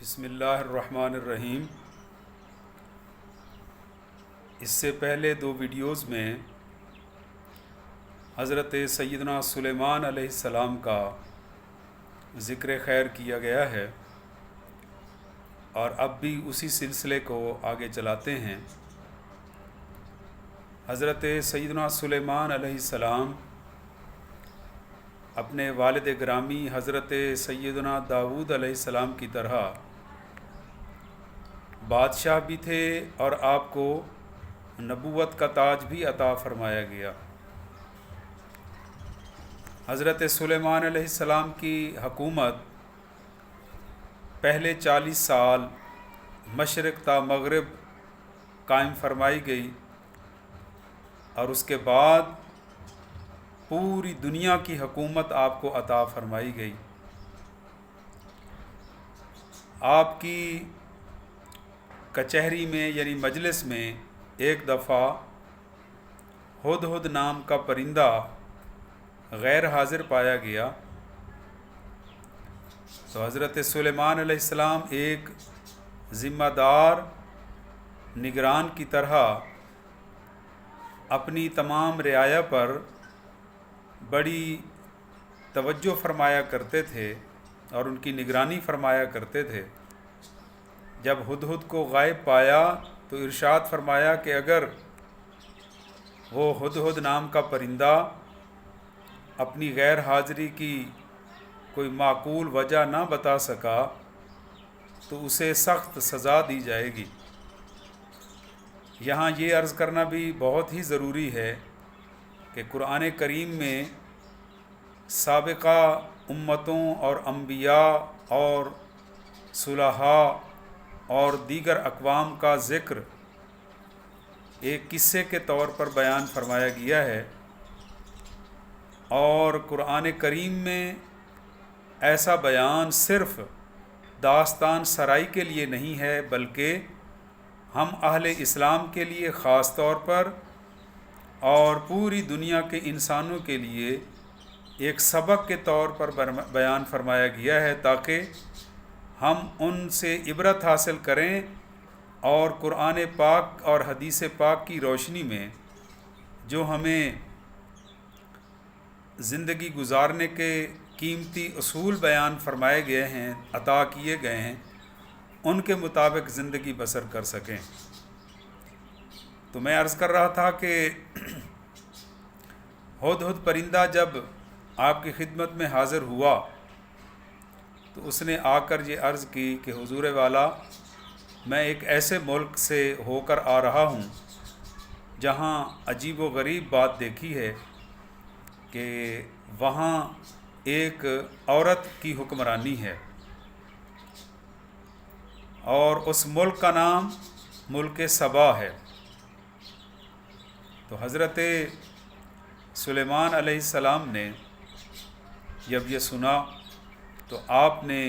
بسم اللہ الرحمن الرحیم۔ اس سے پہلے دو ویڈیوز میں حضرت سیدنا سلیمان علیہ السلام کا ذکر خیر کیا گیا ہے، اور اب بھی اسی سلسلے کو آگے چلاتے ہیں۔ حضرت سیدنا سلیمان علیہ السلام اپنے والد گرامی حضرت سیدنا داؤد علیہ السلام کی طرح بادشاہ بھی تھے، اور آپ کو نبوت کا تاج بھی عطا فرمایا گیا۔ حضرت سلیمان علیہ السلام کی حکومت پہلے 40 سال مشرق تا مغرب قائم فرمائی گئی، اور اس کے بعد پوری دنیا کی حکومت آپ کو عطا فرمائی گئی۔ آپ کی کچہری میں یعنی مجلس میں ایک دفعہ ہدہد نام کا پرندہ غیر حاضر پایا گیا، تو حضرت سلیمان علیہ السلام ایک ذمہ دار نگران کی طرح اپنی تمام رعایا پر بڑی توجہ فرمایا کرتے تھے اور ان کی نگرانی فرمایا کرتے تھے۔ جب ہدہد کو غائب پایا تو ارشاد فرمایا کہ اگر وہ ہدہد نام کا پرندہ اپنی غیر حاضری کی کوئی معقول وجہ نہ بتا سکا تو اسے سخت سزا دی جائے گی۔ یہاں یہ عرض کرنا بھی بہت ہی ضروری ہے کہ قرآن کریم میں سابقہ امتوں اور انبیاء اور صلحاء اور دیگر اقوام کا ذکر ایک قصے کے طور پر بیان فرمایا گیا ہے، اور قرآن کریم میں ایسا بیان صرف داستان سرائی کے لیے نہیں ہے، بلکہ ہم اہل اسلام کے لیے خاص طور پر اور پوری دنیا کے انسانوں کے لیے ایک سبق کے طور پر بیان فرمایا گیا ہے، تاکہ ہم ان سے عبرت حاصل کریں اور قرآن پاک اور حدیث پاک کی روشنی میں جو ہمیں زندگی گزارنے کے قیمتی اصول بیان فرمائے گئے ہیں، عطا کیے گئے ہیں، ان کے مطابق زندگی بسر کر سکیں۔ تو میں عرض کر رہا تھا کہ ہدہد پرندہ جب آپ کی خدمت میں حاضر ہوا تو اس نے آ کر یہ عرض کی کہ حضور والا، میں ایک ایسے ملک سے ہو کر آ رہا ہوں جہاں عجیب و غریب بات دیکھی ہے کہ وہاں ایک عورت کی حکمرانی ہے، اور اس ملک کا نام ملک سبا ہے۔ تو حضرت سلیمان علیہ السلام نے جب یہ سنا تو آپ نے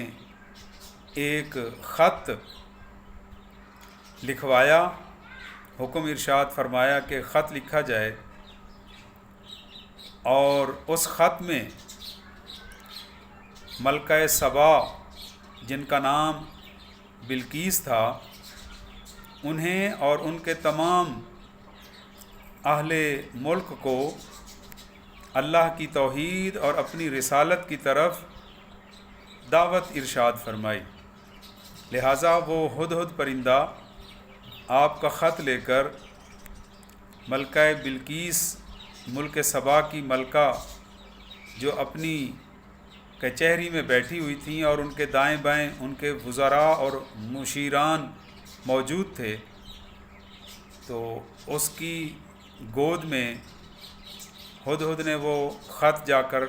ایک خط لکھوایا، حکم ارشاد فرمایا کہ خط لکھا جائے، اور اس خط میں ملکہ سبا جن کا نام بلقیس تھا، انہیں اور ان کے تمام اہل ملک کو اللہ کی توحید اور اپنی رسالت کی طرف دعوت ارشاد فرمائی۔ لہٰذا وہ ہدہد پرندہ آپ کا خط لے کر ملکہ بلقیس، ملک سبا کی ملکہ جو اپنی کچہری میں بیٹھی ہوئی تھیں اور ان کے دائیں بائیں ان کے وزراء اور مشیران موجود تھے، تو اس کی گود میں ہدہد نے وہ خط جا کر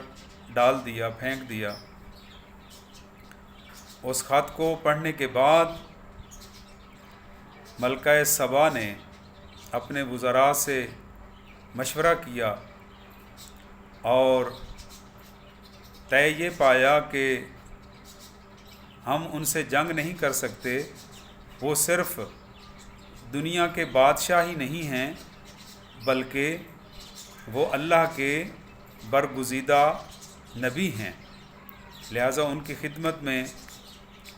ڈال دیا، پھینک دیا۔ اس خط کو پڑھنے کے بعد ملکہ سبا نے اپنے وزراء سے مشورہ کیا اور طے یہ پایا کہ ہم ان سے جنگ نہیں کر سکتے، وہ صرف دنیا کے بادشاہ ہی نہیں ہیں بلکہ وہ اللہ کے برگزیدہ نبی ہیں، لہٰذا ان کی خدمت میں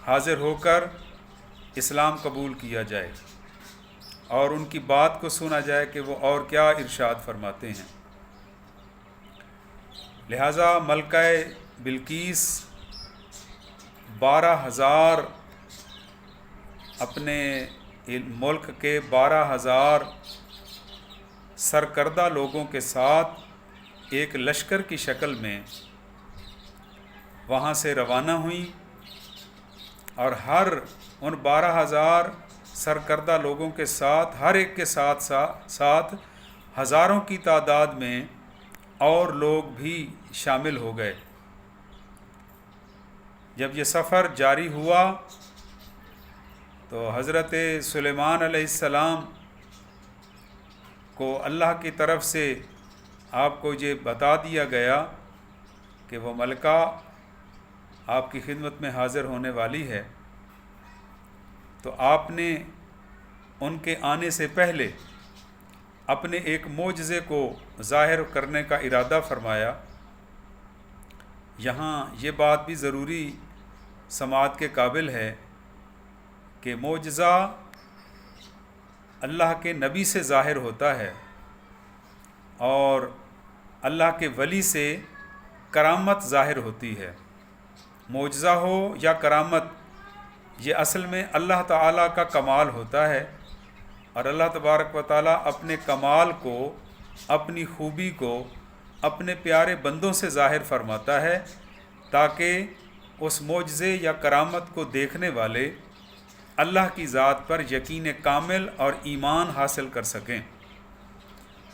حاضر ہو کر اسلام قبول کیا جائے اور ان کی بات کو سنا جائے کہ وہ اور کیا ارشاد فرماتے ہیں۔ لہٰذا ملکہ بلقیس 12,000 اپنے ملک کے 12,000 سرکردہ لوگوں کے ساتھ ایک لشکر کی شکل میں وہاں سے روانہ ہوئیں، اور ہر ان 12,000 سرکردہ لوگوں کے ساتھ ہر ایک کے ساتھ ساتھ ہزاروں کی تعداد میں اور لوگ بھی شامل ہو گئے۔ جب یہ سفر جاری ہوا تو حضرت سلیمان علیہ السلام کو اللہ کی طرف سے آپ کو یہ بتا دیا گیا کہ وہ ملکہ آپ کی خدمت میں حاضر ہونے والی ہے۔ تو آپ نے ان کے آنے سے پہلے اپنے ایک معجزے کو ظاہر کرنے کا ارادہ فرمایا۔ یہاں یہ بات بھی ضروری سماعت کے قابل ہے کہ معجزہ اللہ کے نبی سے ظاہر ہوتا ہے، اور اللہ کے ولی سے کرامت ظاہر ہوتی ہے۔ معجزہ ہو یا کرامت، یہ اصل میں اللہ تعالیٰ کا کمال ہوتا ہے، اور اللہ تبارک و تعالیٰ اپنے کمال کو، اپنی خوبی کو اپنے پیارے بندوں سے ظاہر فرماتا ہے تاکہ اس معجزے یا کرامت کو دیکھنے والے اللہ کی ذات پر یقین کامل اور ایمان حاصل کر سکیں۔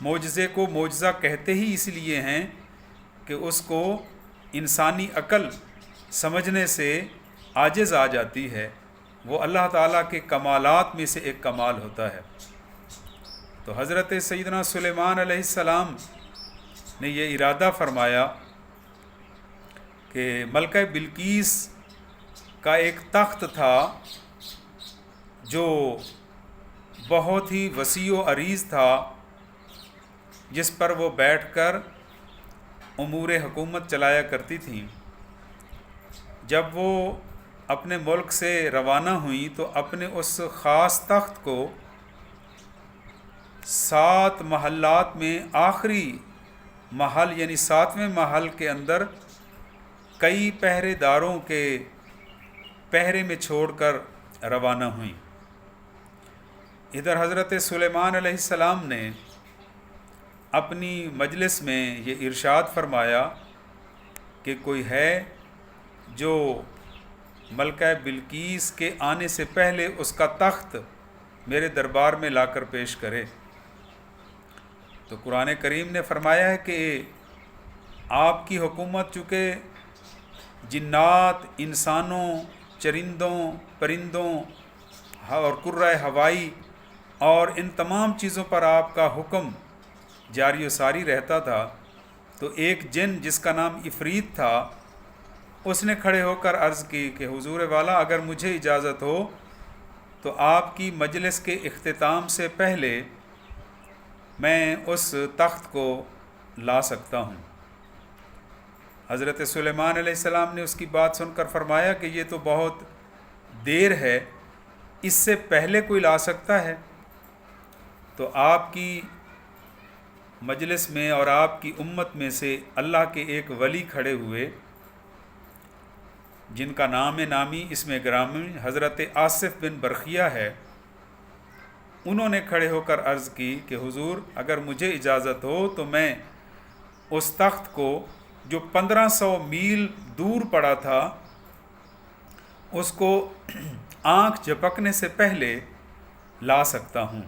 معجزے کو معجزہ کہتے ہی اس لیے ہیں کہ اس کو انسانی عقل سمجھنے سے عاجز آ جاتی ہے، وہ اللہ تعالیٰ کے کمالات میں سے ایک کمال ہوتا ہے۔ تو حضرت سیدنا سلیمان علیہ السلام نے یہ ارادہ فرمایا کہ ملکہ بلقیس کا ایک تخت تھا جو بہت ہی وسیع و عریض تھا، جس پر وہ بیٹھ کر امور حکومت چلایا کرتی تھیں۔ جب وہ اپنے ملک سے روانہ ہوئیں تو اپنے اس خاص تخت کو 7 محلات میں آخری محل یعنی 7ویں محل کے اندر کئی پہرے داروں کے پہرے میں چھوڑ کر روانہ ہوئیں۔ ادھر حضرت سلیمان علیہ السلام نے اپنی مجلس میں یہ ارشاد فرمایا کہ کوئی ہے جو ملکہ بلقیس کے آنے سے پہلے اس کا تخت میرے دربار میں لا کر پیش کرے۔ تو قرآن کریم نے فرمایا ہے کہ آپ کی حکومت چونکہ جنات، انسانوں، چرندوں، پرندوں اور کرۂ ہوائی اور ان تمام چیزوں پر آپ کا حکم جاری و ساری رہتا تھا، تو ایک جن جس کا نام عفریت تھا، اس نے کھڑے ہو کر عرض کی کہ حضور والا اگر مجھے اجازت ہو تو آپ کی مجلس کے اختتام سے پہلے میں اس تخت کو لا سکتا ہوں۔ حضرت سلیمان علیہ السلام نے اس کی بات سن کر فرمایا کہ یہ تو بہت دیر ہے، اس سے پہلے کوئی لا سکتا ہے؟ تو آپ کی مجلس میں اور آپ کی امت میں سے اللہ کے ایک ولی کھڑے ہوئے جن کا نام نامی اسم گرامی حضرت آصف بن برقیہ ہے۔ انہوں نے کھڑے ہو کر عرض کی کہ حضور اگر مجھے اجازت ہو تو میں اس تخت کو جو 1500 میل دور پڑا تھا اس کو آنکھ جھپکنے سے پہلے لا سکتا ہوں۔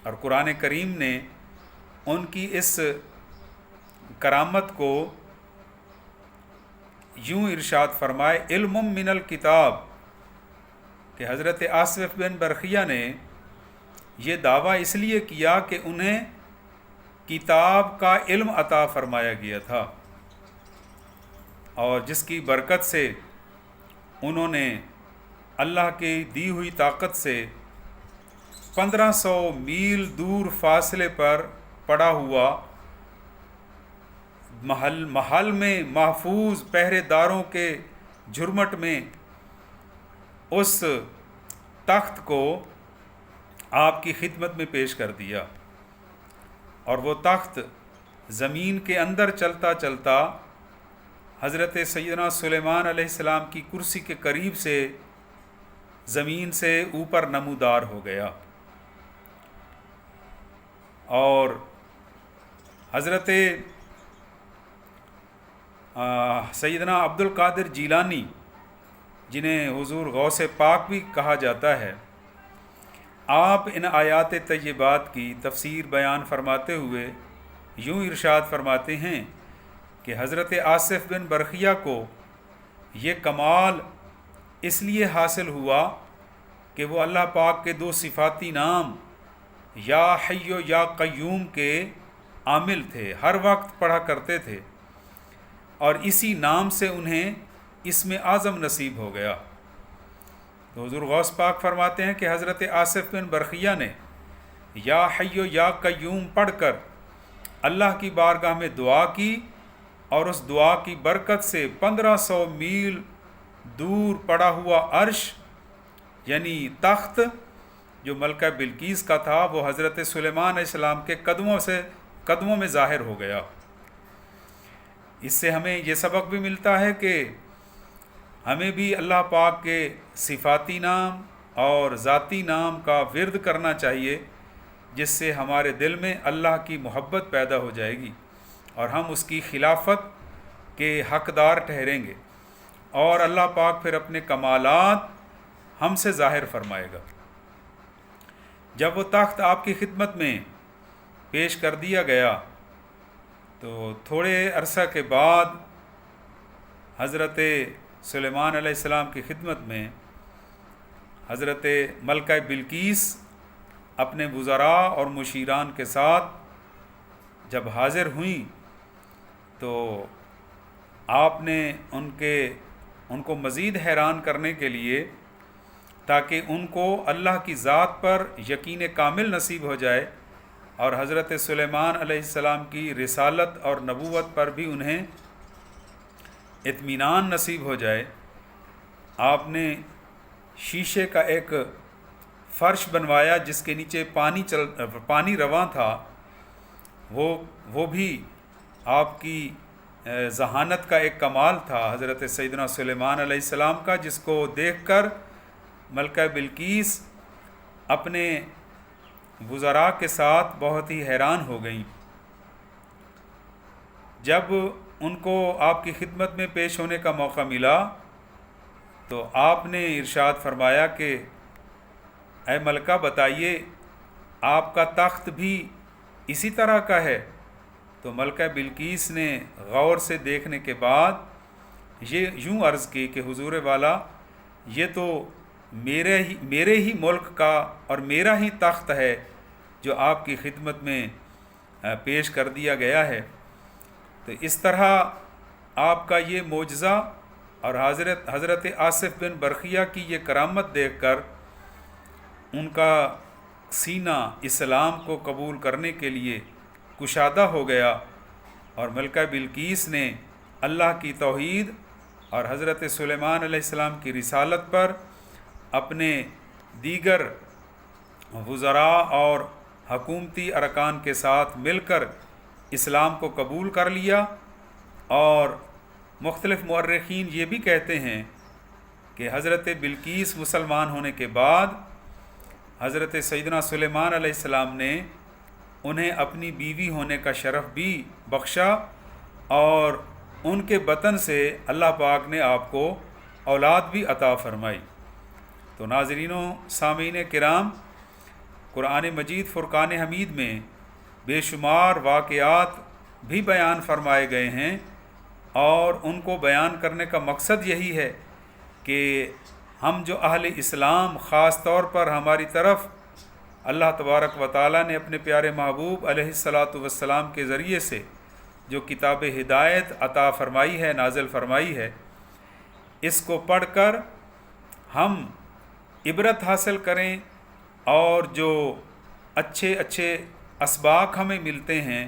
اور قرآن کریم نے ان کی اس کرامت کو یوں ارشاد فرمائے علم من الکتاب کہ حضرت آصف بن برقیہ نے یہ دعویٰ اس لیے کیا کہ انہیں کتاب کا علم عطا فرمایا گیا تھا، اور جس کی برکت سے انہوں نے اللہ کی دی ہوئی طاقت سے 1500 میل دور فاصلے پر پڑا ہوا محل میں محفوظ پہرے داروں کے جھرمٹ میں اس تخت کو آپ کی خدمت میں پیش کر دیا، اور وہ تخت زمین کے اندر چلتا چلتا حضرت سیدنا سلیمان علیہ السلام کی کرسی کے قریب سے زمین سے اوپر نمودار ہو گیا، اور حضرت سیدنا عبد القادر جیلانی، جنہیں حضور غوث پاک بھی کہا جاتا ہے، آپ ان آیات طیبات کی تفسیر بیان فرماتے ہوئے یوں ارشاد فرماتے ہیں کہ حضرت آصف بن برقیہ کو یہ کمال اس لیے حاصل ہوا کہ وہ اللہ پاک کے 2 صفاتی نام یا حی و یا قیوم کے عامل تھے، ہر وقت پڑھا کرتے تھے، اور اسی نام سے انہیں اسم اعظم نصیب ہو گیا۔ تو حضور غوث پاک فرماتے ہیں کہ حضرت آصف بن برقیہ نے یا حی و یا قیوم پڑھ کر اللہ کی بارگاہ میں دعا کی، اور اس دعا کی برکت سے 1500 میل دور پڑا ہوا عرش یعنی تخت جو ملکہ بلقیس کا تھا، وہ حضرت سلیمان علیہ السلام کے قدموں میں ظاہر ہو گیا۔ اس سے ہمیں یہ سبق بھی ملتا ہے کہ ہمیں بھی اللہ پاک کے صفاتی نام اور ذاتی نام کا ورد کرنا چاہیے، جس سے ہمارے دل میں اللہ کی محبت پیدا ہو جائے گی اور ہم اس کی خلافت کے حقدار ٹھہریں گے، اور اللہ پاک پھر اپنے کمالات ہم سے ظاہر فرمائے گا۔ جب وہ تخت آپ کی خدمت میں پیش کر دیا گیا تو تھوڑے عرصہ کے بعد حضرت سلیمان علیہ السلام کی خدمت میں حضرت ملکہ بلقیس اپنے وزراء اور مشیران کے ساتھ جب حاضر ہوئیں تو آپ نے ان کو مزید حیران کرنے کے لیے، تاکہ ان کو اللہ کی ذات پر یقین کامل نصیب ہو جائے اور حضرت سلیمان علیہ السلام کی رسالت اور نبوت پر بھی انہیں اطمینان نصیب ہو جائے، آپ نے شیشے کا ایک فرش بنوایا جس کے نیچے پانی رواں تھا۔ وہ بھی آپ کی ذہانت کا ایک کمال تھا حضرت سیدنا سلیمان علیہ السلام کا، جس کو دیکھ کر ملکہ بلقیس اپنے وزراء کے ساتھ بہت ہی حیران ہو گئیں۔ جب ان کو آپ کی خدمت میں پیش ہونے کا موقع ملا تو آپ نے ارشاد فرمایا کہ اے ملکہ بتائیے آپ کا تخت بھی اسی طرح کا ہے؟ تو ملکہ بلقیس نے غور سے دیکھنے کے بعد یہ یوں عرض کی کہ حضور والا، یہ تو میرے ہی ملک کا اور میرا ہی تخت ہے جو آپ کی خدمت میں پیش کر دیا گیا ہے۔ تو اس طرح آپ کا یہ معجزہ اور حضرت آصف بن برقیہ کی یہ کرامت دیکھ کر ان کا سینہ اسلام کو قبول کرنے کے لیے کشادہ ہو گیا، اور ملکہ بلقیس نے اللہ کی توحید اور حضرت سلیمان علیہ السلام کی رسالت پر اپنے دیگر وزراء اور حکومتی ارکان کے ساتھ مل کر اسلام کو قبول کر لیا۔ اور مختلف مورخین یہ بھی کہتے ہیں کہ حضرت بلقیس مسلمان ہونے کے بعد حضرت سیدنا سلیمان علیہ السلام نے انہیں اپنی بیوی ہونے کا شرف بھی بخشا، اور ان کے بطن سے اللہ پاک نے آپ کو اولاد بھی عطا فرمائی۔ تو ناظرین و سامعین کرام، قرآن مجید فرقان حمید میں بے شمار واقعات بھی بیان فرمائے گئے ہیں، اور ان کو بیان کرنے کا مقصد یہی ہے کہ ہم جو اہل اسلام، خاص طور پر ہماری طرف اللہ تبارک و تعالیٰ نے اپنے پیارے محبوب علیہ الصلاۃ والسلام کے ذریعے سے جو کتاب ہدایت عطا فرمائی ہے، نازل فرمائی ہے، اس کو پڑھ کر ہم عبرت حاصل کریں، اور جو اچھے اسباق ہمیں ملتے ہیں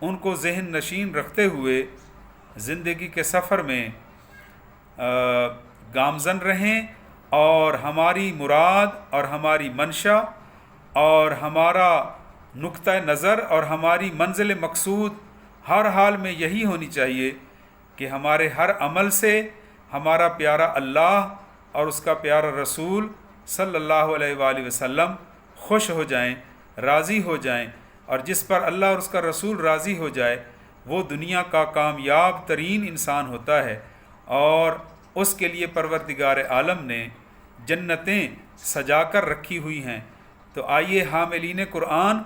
ان کو ذہن نشین رکھتے ہوئے زندگی کے سفر میں گامزن رہیں، اور ہماری مراد اور ہماری منشا اور ہمارا نقطہ نظر اور ہماری منزل مقصود ہر حال میں یہی ہونی چاہیے کہ ہمارے ہر عمل سے ہمارا پیارا اللہ اور اس کا پیارا رسول صلی اللہ علیہ وآلہ وسلم خوش ہو جائیں، راضی ہو جائیں، اور جس پر اللہ اور اس کا رسول راضی ہو جائے وہ دنیا کا کامیاب ترین انسان ہوتا ہے، اور اس کے لیے پروردگار عالم نے جنتیں سجا کر رکھی ہوئی ہیں۔ تو آئیے حاملین قرآن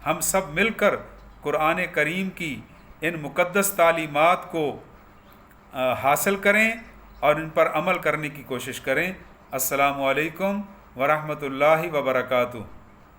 ہم سب مل کر قرآن کریم کی ان مقدس تعلیمات کو حاصل کریں اور ان پر عمل کرنے کی کوشش کریں۔ السلام علیکم ورحمۃ اللہ وبرکاتہ۔